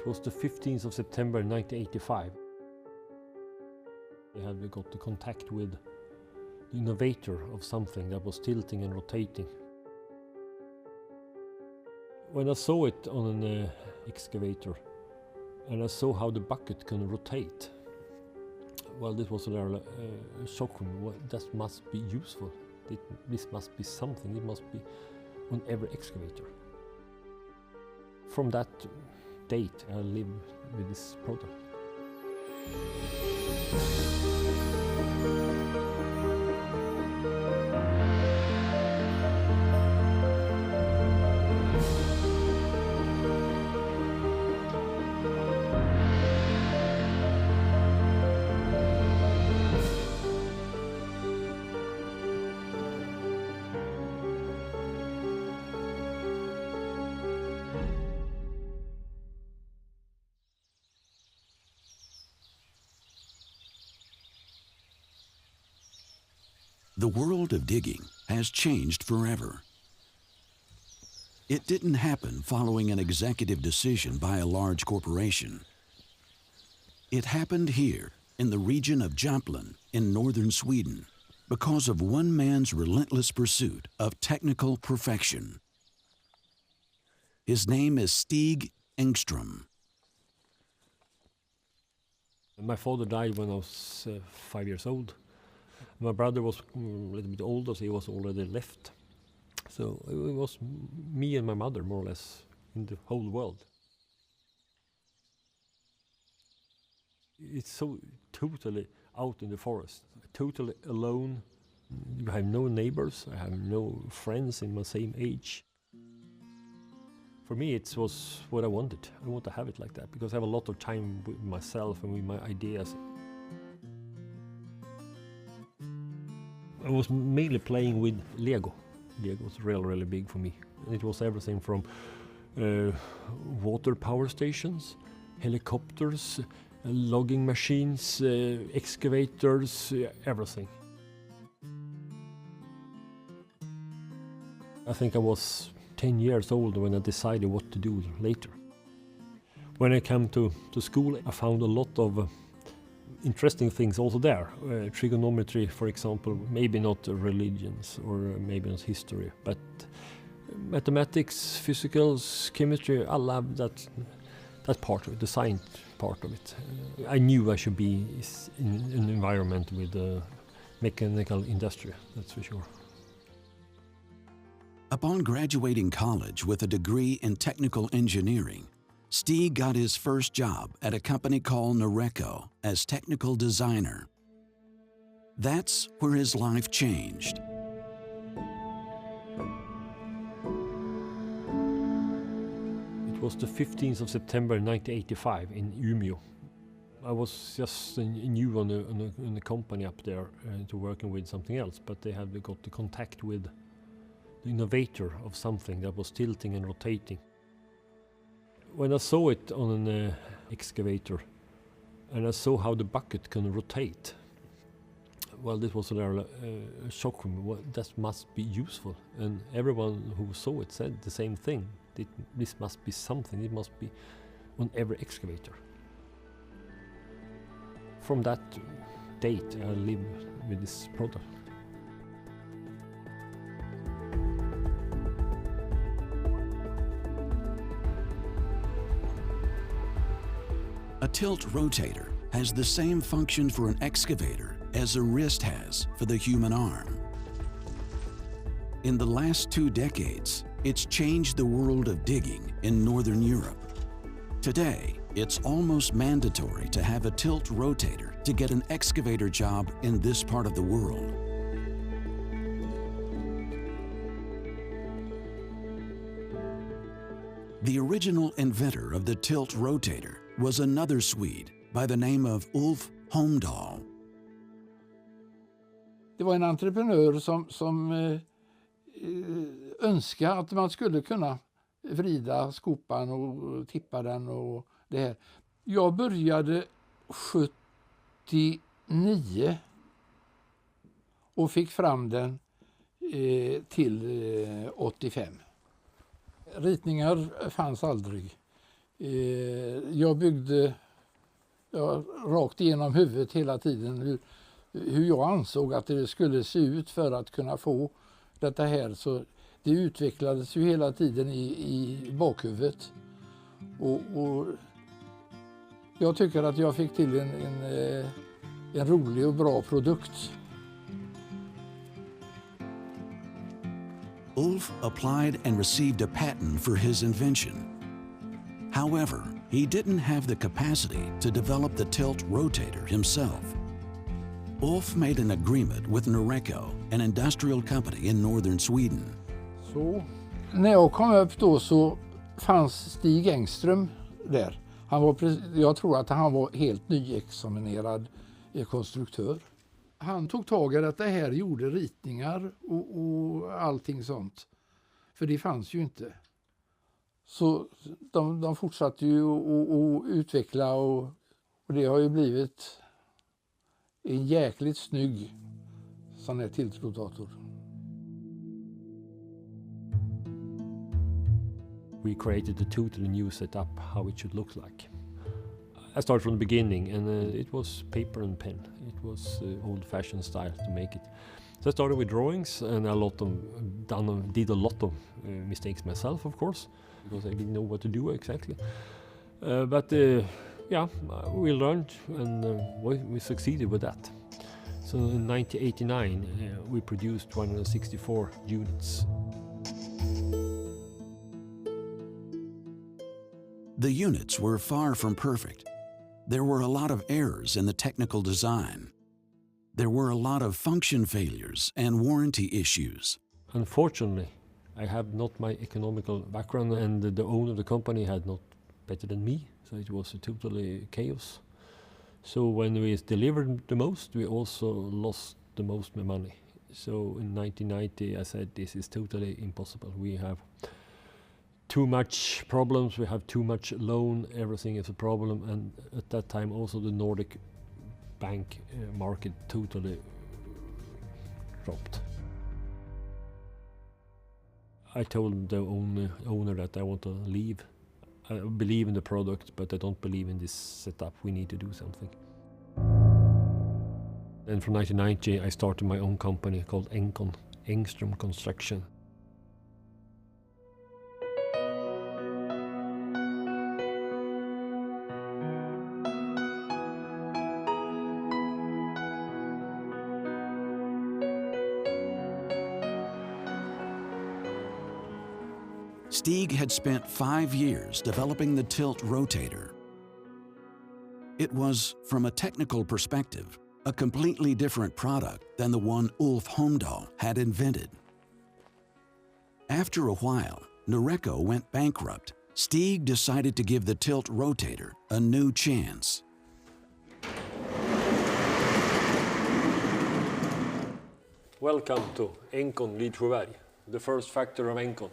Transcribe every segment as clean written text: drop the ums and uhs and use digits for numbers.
It was the 15th of September 1985. We had got the contact with the innovator of something that was tilting and rotating. When I saw it on an excavator and I saw how the bucket can rotate, well, this was a shock for me. Well, that must be useful. This must be something. It must be on every excavator. From that date, I live with this product. The world of digging has changed forever. It didn't happen following an executive decision by a large corporation. It happened here in the region of Jämtland in northern Sweden because of one man's relentless pursuit of technical perfection. His name is Stig Engström. My father died when I was 5 years old. My brother was a little bit older, so he was already left. So it was me and my mother, more or less, in the whole world. It's so totally out in the forest, totally alone. I have no neighbors, I have no friends in my same age. For me, it was what I wanted. I want to have it like that, because I have a lot of time with myself and with my ideas. I was mainly playing with Lego. Lego was really big for me. And it was everything from water power stations, helicopters, logging machines, excavators, everything. I think I was 10 years old when I decided what to do later. When I came to school, I found a lot of interesting things also there. Trigonometry, for example, maybe not religions or maybe not history, but mathematics, physicals, chemistry, I love that part of it, the science part of it. I knew I should be in an environment with the mechanical industry, that's for sure. Upon graduating college with a degree in technical engineering, Stig got his first job at a company called Noreco as technical designer. That's where his life changed. It was the 15th of September 1985 in Umeå. I was just new on the company up there to working with something else, but they had got the contact with the innovator of something that was tilting and rotating. When I saw it on an excavator and I saw how the bucket can rotate, well, this was a shock for me. Well, that must be useful. And everyone who saw it said the same thing. This must be something. It must be on every excavator. From that date, I live with this product. A tilt rotator has the same function for an excavator as a wrist has for the human arm. In the last 2 decades, it's changed the world of digging in Northern Europe. Today, it's almost mandatory to have a tilt rotator to get an excavator job in this part of the world. The original inventor of the tilt rotator was another Swede by the name of Ulf Holmdahl. Det var en entreprenör som önskade att man skulle kunna vrida skopan och tippa den och det här. Jag började 79 och fick fram den till 85. Ritningar fanns aldrig. Jag byggde rakt igenom huvudet hela tiden hur jag ansåg att det skulle se ut för att kunna få detta här. Så det utvecklades ju hela tiden i bakhuvudet. Och jag tycker att jag fick till en rolig och bra produkt. Ulf applied and received a patent for his invention. However, he didn't have the capacity to develop the tilt rotator himself. Ulf made an agreement with Noreco, an industrial company in northern Sweden. Så när jag kom upp då så fanns Stig Engström där. Jag tror att han var helt nyexaminerad konstruktör. Han tog tag i detta här, gjorde ritningar och allting sånt. För det fanns ju inte. Så de fortsatte ju att utveckla och det har ju blivit en jäkligt snygg sån här tiltrotator. We created a totally new setup, how it should look like. I started from the beginning, and it was paper and pen. It was old-fashioned style to make it. So I started with drawings, and did a lot of mistakes myself, of course, because I didn't know what to do exactly. But we learned, and we succeeded with that. So in 1989, we produced 164 units. The units were far from perfect. There were a lot of errors in the technical design. There were a lot of function failures and warranty issues. Unfortunately, I have not my economical background, and the owner of the company had not better than me, so it was a totally chaos. So when we delivered the most, we also lost the most money. So in 1990, I said, this is totally impossible. We have too much problems, we have too much loan, everything is a problem, and at that time also the Nordic bank market totally dropped. I told the owner that I want to leave. I believe in the product, but I don't believe in this setup. We need to do something. Then from 1990 I started my own company called Engcon, Engström Construction. Stig had spent 5 years developing the tilt rotator. It was, from a technical perspective, a completely different product than the one Ulf Holmdahl had invented. After a while, Noreco went bankrupt. Stig decided to give the tilt rotator a new chance. Welcome to Engcon, Lidköping, the first factory of Engcon.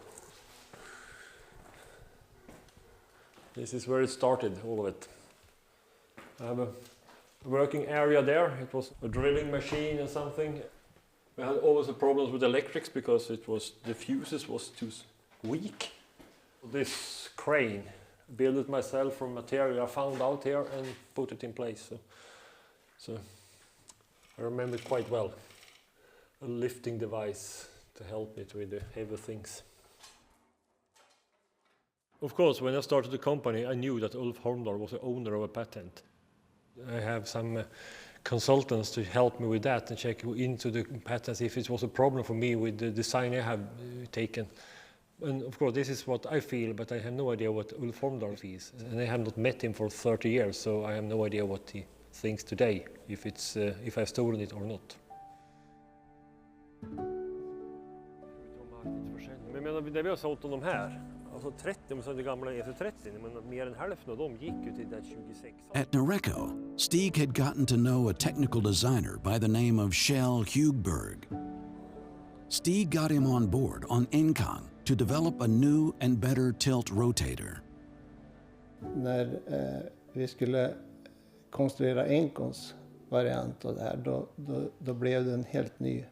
This is where it started, all of it. I have a working area there. It was a drilling machine and something. We had always problems with electrics because the fuses was too weak. This crane, built it myself from material I found out here and put it in place. So I remember it quite well. A lifting device to help me with the heavy things. Of course, when I started the company, I knew that Ulf Holmdahl was the owner of a patent. I have some consultants to help me with that and check into the patents if it was a problem for me with the design I have taken. And of course, this is what I feel, but I have no idea what Ulf Holmdahl feels. And I have not met him for 30 years, so I have no idea what he thinks today, if I've stolen it or not. Men när vi har sålt de här, alltså 30, men så det gamla EC30, men mer än hälften av dem gick ju till det 26. At Noreco, Stig had gotten to know a technical designer by the name of Kjell Hugberg. Stig got him on board on Engcon to develop a new and better tilt rotator. När vi skulle konstruera Engcons variant av det här, då blev det en helt ny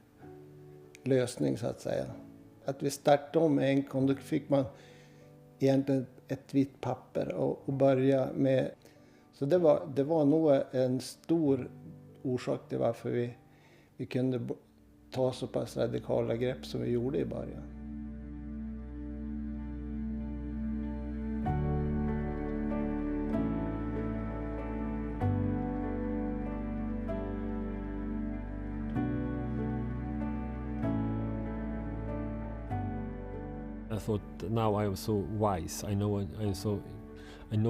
lösning så att säga. Att vi startade om Engcon, då fick man egentligen ett vitt papper och börja med. Så det var nog en stor orsak till varför vi kunde ta så pass radikala grepp som vi gjorde i början. I thought now I was so wise. I know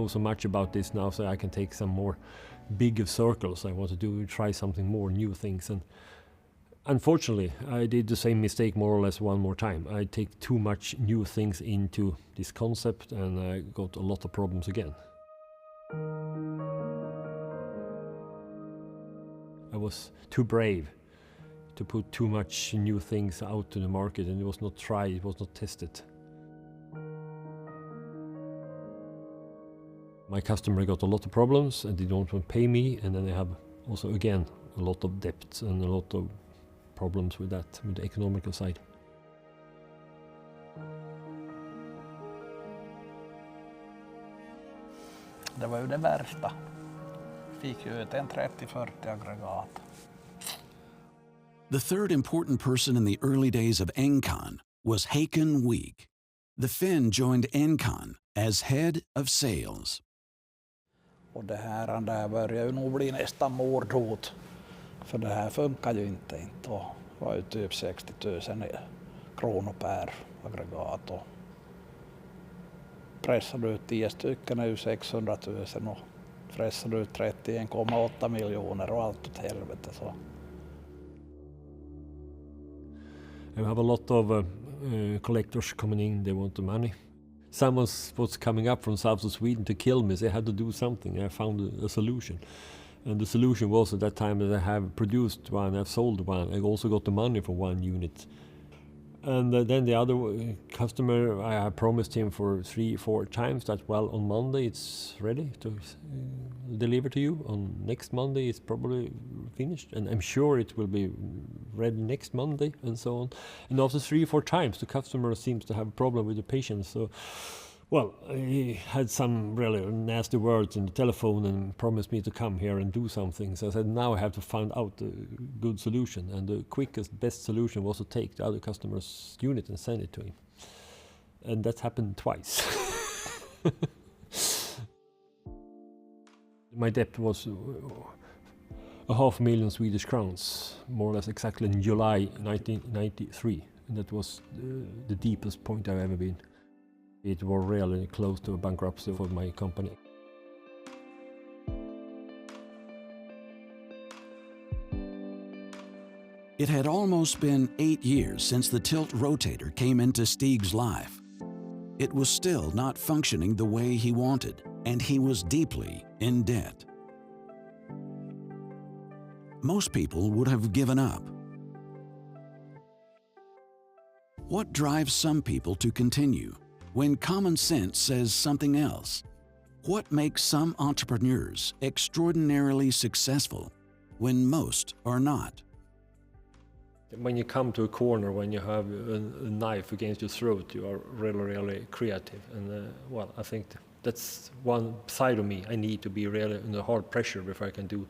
so much about this now, so I can take some more bigger circles. I want to try something more, new things. And unfortunately, I did the same mistake more or less one more time. I take too much new things into this concept, and I got a lot of problems again. I was too brave to put too much new things out to the market, and it was not tried, it was not tested. My customer got a lot of problems and they don't want to pay me, and then they have also again a lot of debt and a lot of problems with that, with the economical side. Det var ju det värsta. Fick ju ut en 30-40 aggregat. The third important person in the early days of Engcon was Håkan Wijk. The Finn joined Engcon as head of sales. Och det här där börjar ju nog bli nästan mordhot. För det här funkar ju inte. Och det var ju typ 60 000 kronor per aggregat. Och pressade ut 10 stycken är ju 600 000 och pressade ut 31,8 miljoner och allt åt helvete. Så. I have a lot of collectors coming in, they want the money. Someone was coming up from south of Sweden to kill me, so I had to do something. I found a solution. And the solution was at that time that I have produced one, I've sold one, I also got the money for one unit. And then the other customer, I have promised him for 3-4 times that, well, on Monday it's ready to deliver to you. On next Monday it's probably finished, and I'm sure it will be ready next Monday, and so on. And after 3-4 times, the customer seems to have a problem with the patient. So, well, he had some really nasty words in the telephone and promised me to come here and do something. So I said, now I have to find out a good solution. And the quickest, best solution was to take the other customer's unit and send it to him. And that happened twice. My debt was 500,000 Swedish crowns, more or less exactly in July 1993. And that was the deepest point I've ever been. It was really close to a bankruptcy for my company. It had almost been 8 years since the tilt rotator came into Stig's life. It was still not functioning the way he wanted, and he was deeply in debt. Most people would have given up. What drives some people to continue when common sense says something else? What makes some entrepreneurs extraordinarily successful when most are not? When you come to a corner, when you have a knife against your throat, you are really, really creative. And well, I think that's one side of me. I need to be really under hard pressure before I can do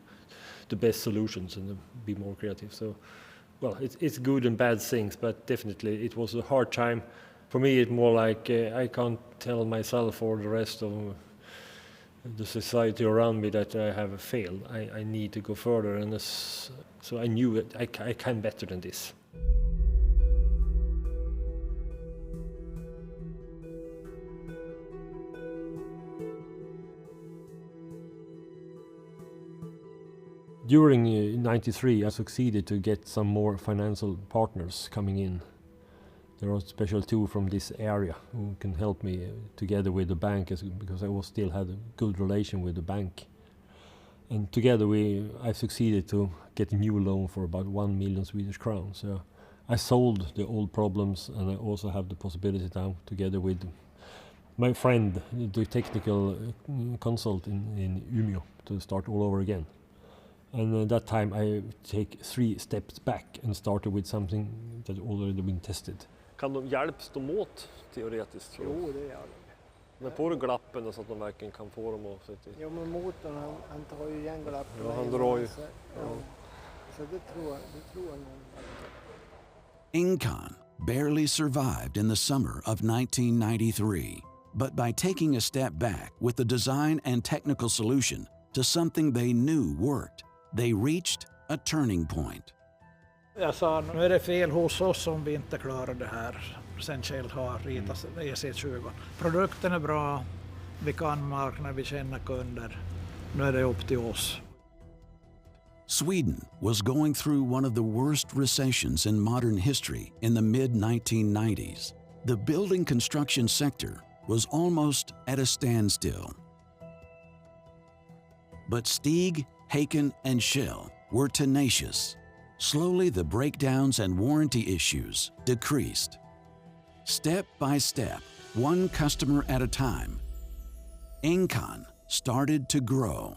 the best solutions and be more creative. So, well, it's good and bad things, but definitely it was a hard time. For me, it's more like I can't tell myself or the rest of the society around me that I have failed. I need to go further, and so I knew it. I can better than this. During '93, I succeeded to get some more financial partners coming in. There are special two from this area who can help me together with the bank, because I still had a good relation with the bank. And together I succeeded to get a new loan for about 1 million Swedish crowns. So I sold the old problems, and I also have the possibility now, together with my friend, the technical consult in Umeå, to start all over again. And at that time I take 3 steps back and started with something that already been tested. Kan de hjälps de åt teoretiskt? Jo, det gör de. Men på du glappen så att de verkligen kan få dem att sätta i? Jo, men motorn han tar ju igen glappen. Ja, han drar ju. Ja. Så det tror jag nog. Engcon barely survived in the summer of 1993, but by taking a step back with the design and technical solution to something they knew worked, they reached a turning point. Jag sa, nu är det fel hos oss om vi inte klarar det här sen Kjell har ritat EC20. Produkten är bra, vi kan marknaden, vi känner kunder. Nu är det upp till oss. Sweden was going through one of the worst recessions in modern history in the mid-1990s. The building construction sector was almost at a standstill. But Stig, Haken, and Kjell were tenacious. Slowly, the breakdowns and warranty issues decreased. Step by step, one customer at a time, Engcon started to grow.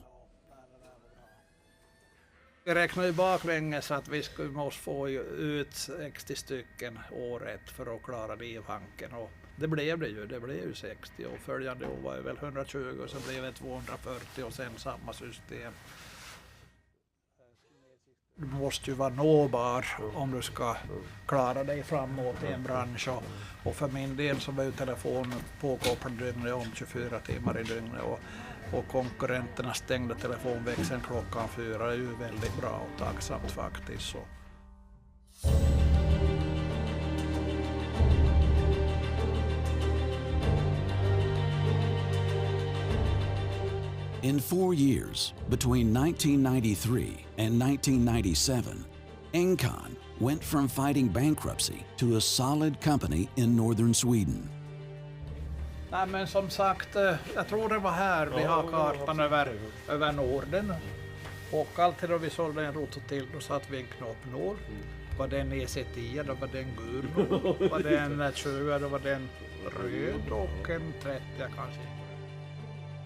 Vi räknade ju baklänges att vi måste få ut 60 stycken året för att klara livhanken. Och det blev ju 60 och följande år var det väl 120 och så blev det 240 och sen samma system. Du måste ju vara nåbar om du ska klara dig framåt i en bransch. Och för min del så var ju telefonen påkopplad dygnet om 24 timmar i dygnet. Och konkurrenterna stängde telefonväxeln klockan 4. Det är ju väldigt bra och tacksamt faktiskt. Så. In 4 years, between 1993 and 1997, Engcon went from fighting bankruptcy to a solid company in northern Sweden. Nej, men som sagt, jag tror det var här vi har kartan över Norden. Och alltid då vi sålde en rototil, då satt vi en knopp norr. Var det en EC10, då var det en gul. Var det en 20, då var det en röd och en 30 kanske.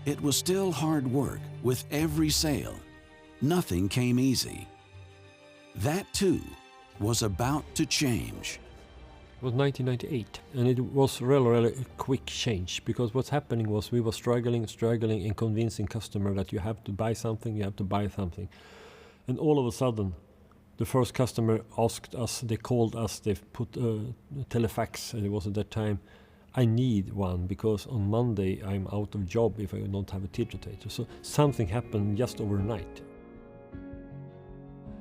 It was still hard work with every sale. Nothing came easy. That too was about to change. It was 1998, and it was really a quick change, because what's happening was we were struggling and convincing customer that you have to buy something, and all of a sudden the first customer asked us, they called us, they put a telefax, and it was at that time, I need one because on Monday I'm out of job if I don't have a tiltrotator. So something happened just overnight.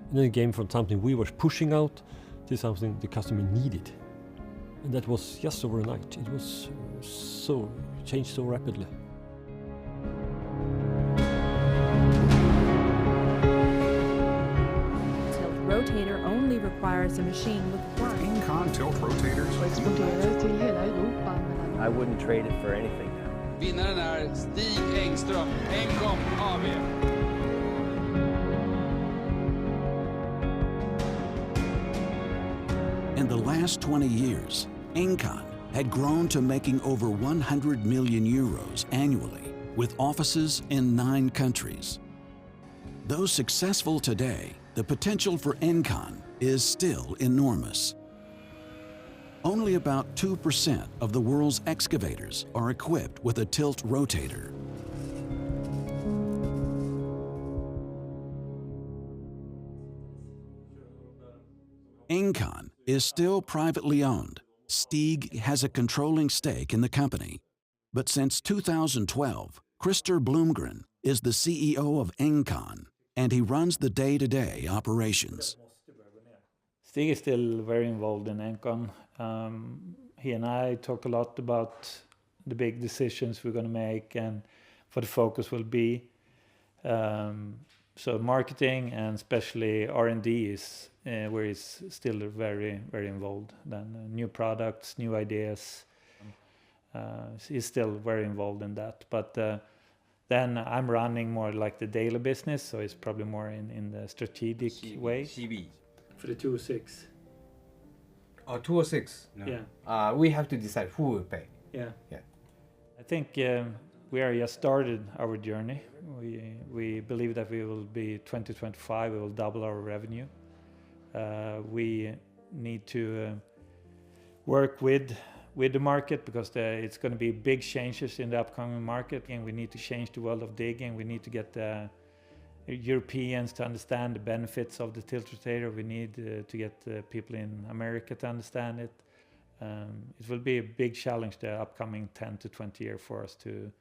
And then it came from something we were pushing out to something the customer needed. And that was just overnight. It was changed so rapidly. Tilt rotator only requires a machine with one. Engcon tilt rotators. I wouldn't trade it for anything now. Vinnaren är Stig Engström, Engcon AB. In the last 20 years, Engcon had grown to making over 100 million euros annually, with offices in 9 countries. Though successful today, the potential for Engcon is still enormous. Only about 2% of the world's excavators are equipped with a tilt rotator. Engcon is still privately owned. Stig has a controlling stake in the company. But since 2012, Christer Blomgren is the CEO of Engcon, and he runs the day-to-day operations. Stig is still very involved in Engcon. He and I talk a lot about the big decisions we're going to make and what the focus will be. So marketing and especially R&D is where he's still very, very involved. Then new products, new ideas. He's still very involved in that. But then I'm running more like the daily business, so it's probably more in the strategic way. CB. For the 206. Oh, 206? No. Yeah. We have to decide who will pay. Yeah. Yeah. I think we are just started our journey. We believe that we will be 2025, we will double our revenue. We need to work with with the market, because it's going to be big changes in the upcoming market, and we need to change the world of digging. We need to get the Europeans to understand the benefits of the tiltrotator. We need to get people in America to understand it. It will be a big challenge the upcoming 10 to 20 years for us to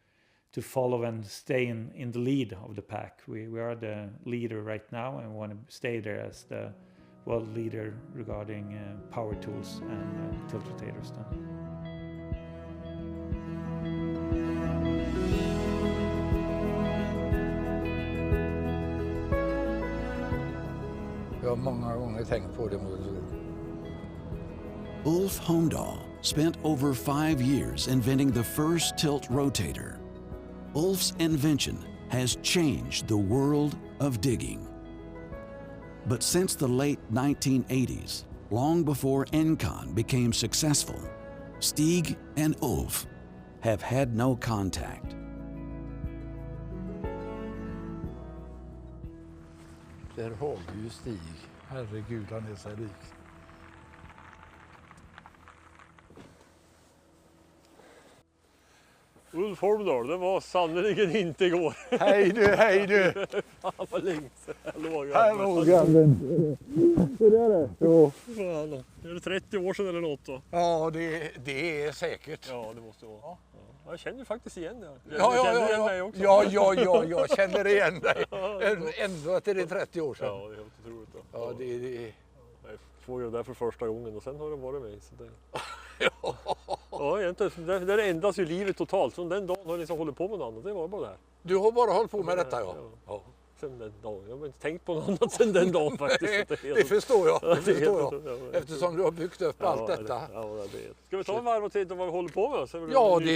follow and stay in the lead of the pack. We are the leader right now, and we want to stay there as the world leader regarding power tools and tiltrotators. Jag har många gånger tänkt på det. Ulf Holmdahl spent over 5 years inventing the first tilt rotator. Ulf's invention has changed the world of digging. But since the late 1980s, long before Engcon became successful, Stig and Ulf have had no contact. Där har vi ju Stig. Herregud, han är så rik. Ulf Holmdahl, det var sannerligen inte igår. Hej du, hej du! Fan vad länge sedan. Hallå grabben! Hur är det? Jo. Fan, är det 30 år sedan eller något då? Ja, det är säkert. Ja, det måste vara. Ja. Jag känner faktiskt igen det. Jag känner igen dig. Ändå att det är 30 år sedan. Ja, det är helt otroligt. Ja, det. Jag såg det där för första gången och sen har det varit med. Så det... Ja, egentligen. Det ändras ju livet totalt. Från den dagen har jag liksom hållit på med något annat. Det var bara det här. Du har bara hållit på med detta, ja. Sen den dagen. Jag har inte tänkt på något annat sen den dagen faktiskt. Det förstår jag. Eftersom du har byggt upp allt detta. Ska vi ta en varv och titta vad vi håller på med? Så ja, det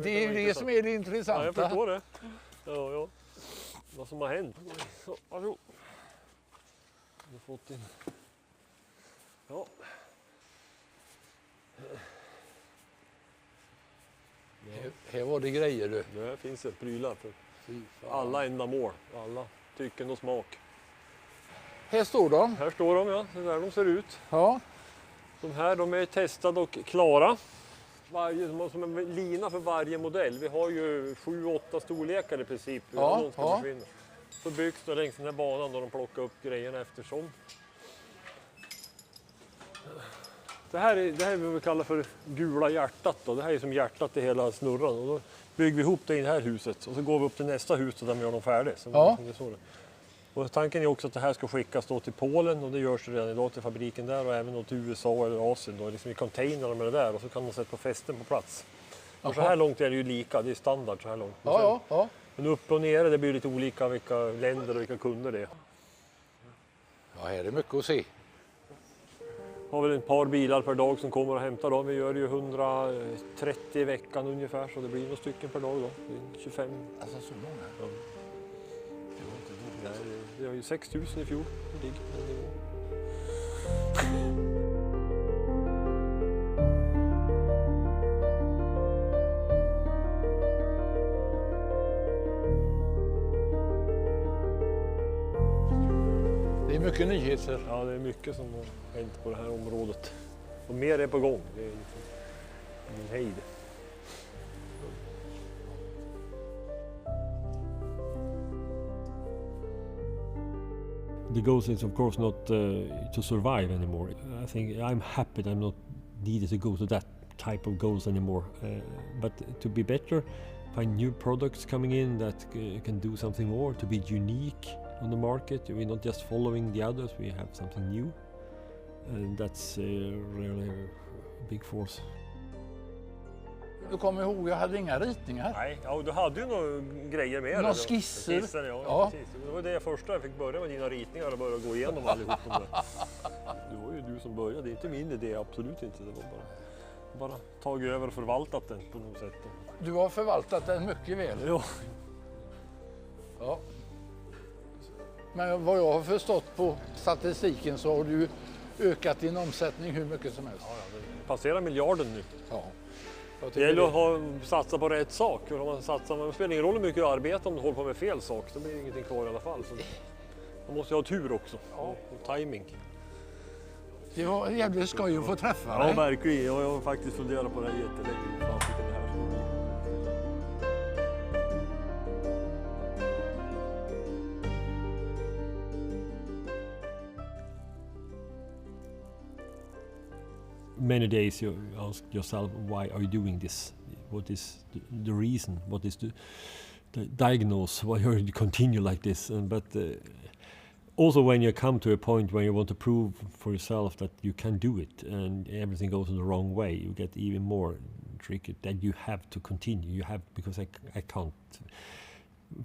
är ju det som är det intressanta. Ja, jag förstår det. Ja. Vad som har hänt. Så, varsågod. Du har fått in. Ja. Här var det grejer du. Det finns ett prylar för alla ändamål, alla tycken och smak. Här står de. Här står de, ja. Det är där de ser ut. Ja. De här de är testade och klara. Som en lina för varje modell. Vi har ju 7-8 storlekar i princip. Så byggs det längs den här banan och de plockar upp grejerna eftersom. Det här är vad vi kallar för gula hjärtat. Då. Det här är som hjärtat i hela snurran. Och då bygger vi ihop det i det här huset och så går vi upp till nästa hus där vi gör dem färdiga. Och tanken är också att det här ska skickas då till Polen och det görs redan idag till fabriken där och även då till USA eller Asien då, liksom i containrar med det där och så kan de sätta på fästen på plats. Och så här långt är det ju lika, det är standard så här långt. Ja. Men uppe och nere det blir lite olika vilka länder och vilka kunder det är. Ja, här är det mycket att se. Har väl ett par bilar per dag som kommer och hämtar dem. Vi gör ju 130 i veckan ungefär så det blir några stycken per dag då. Det är 25. Alltså så många? Ja. Det var ju 6 000 i fjol. Det är mycket nyheter. Ja, det är mycket som har hänt på det här området. Och mer är på gång. Det är liksom ingen hejd. The goal is of course not to survive anymore. I think I'm happy that I'm not needed to go to that type of goals anymore. But to be better, find new products coming in that can do something more, to be unique on the market. We're not just following the others, we have something new. And that's really a big force. Du kommer ihåg, jag hade inga ritningar. Nej, ja, du hade ju några grejer med. Några skisser. Ja. Precis. Det var det första jag fick börja med dina ritningar och börja gå igenom allihop. Det var ju du som började, det är inte min idé, absolut inte. Det var bara tagit över och förvaltat den på något sätt. Du har förvaltat den mycket väl. Ja. Men vad jag har förstått på statistiken så har du ökat din omsättning hur mycket som helst. Ja, det passerar miljarden nu. Ja. Det gäller att satsa på rätt sak. Man spelar ingen roll hur mycket du arbetar om du håller på med fel sak. Då blir det ingenting kvar i alla fall. Så man måste ju ha tur också. Ja. Och timing. Det var jävligt skoj att få träffa Ja, dig. verkligen. Jag har faktiskt funderat på det här jättelänge. Fan, vilken det här ska bli. Many days you ask yourself, why are you doing this? What is the reason? What is the diagnosis? Why are you continue like this? But also when you come to a point where you want to prove for yourself that you can do it and everything goes in the wrong way, you get even more tricky that you have to continue. You have, because I can't,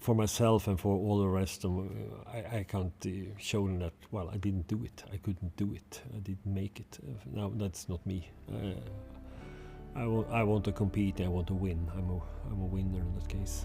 for myself and for all the rest of I can't show them that, well, I didn't do it. I couldn't do it. I didn't make it. No, that's not me. I want to compete. I want to win. I'm a winner in that case.